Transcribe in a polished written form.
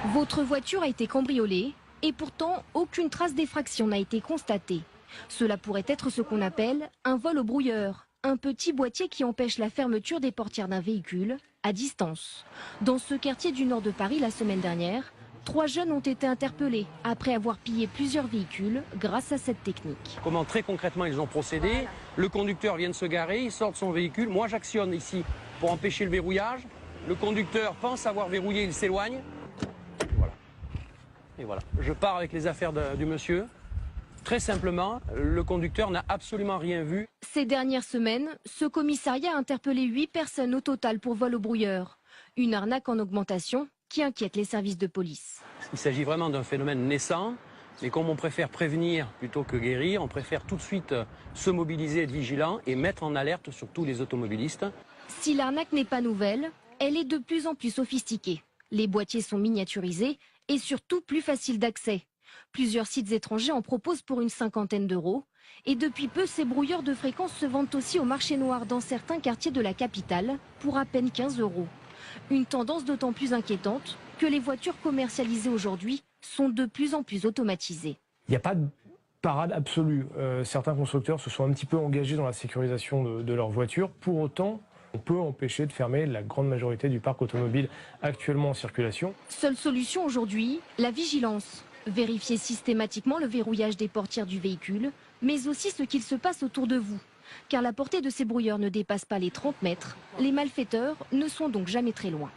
Votre voiture a été cambriolée et pourtant aucune trace d'effraction n'a été constatée. Cela pourrait être ce qu'on appelle un vol au brouilleur, un petit boîtier qui empêche la fermeture des portières d'un véhicule à distance. Dans ce quartier du nord de Paris la semaine dernière, 3 jeunes ont été interpellés après avoir pillé plusieurs véhicules grâce à cette technique. Comment très concrètement ils ont procédé? Le conducteur vient de se garer, il sort de son véhicule. Moi j'actionne ici pour empêcher le verrouillage. Le conducteur pense avoir verrouillé, il s'éloigne. Voilà. Et voilà. Je pars avec les affaires du monsieur. Très simplement, le conducteur n'a absolument rien vu. Ces dernières semaines, ce commissariat a interpellé 8 personnes au total pour vol au brouilleur. Une arnaque en augmentation qui inquiète les services de police. Il s'agit vraiment d'un phénomène naissant, mais comme on préfère prévenir plutôt que guérir, on préfère tout de suite se mobiliser, être vigilant et mettre en alerte sur tous les automobilistes. Si l'arnaque n'est pas nouvelle, elle est de plus en plus sophistiquée. Les boîtiers sont miniaturisés et surtout plus faciles d'accès. Plusieurs sites étrangers en proposent pour une 50aine d'euros. Et depuis peu, ces brouilleurs de fréquence se vendent aussi au marché noir dans certains quartiers de la capitale pour à peine 15 euros. Une tendance d'autant plus inquiétante que les voitures commercialisées aujourd'hui sont de plus en plus automatisées. Il n'y a pas de parade absolue. Certains constructeurs se sont un petit peu engagés dans la sécurisation de leurs voitures. Pour autant, on peut empêcher de fermer la grande majorité du parc automobile actuellement en circulation. Seule solution aujourd'hui, la vigilance. Vérifiez systématiquement le verrouillage des portières du véhicule, mais aussi ce qu'il se passe autour de vous. Car la portée de ces brouilleurs ne dépasse pas les 30 mètres. Les malfaiteurs ne sont donc jamais très loin.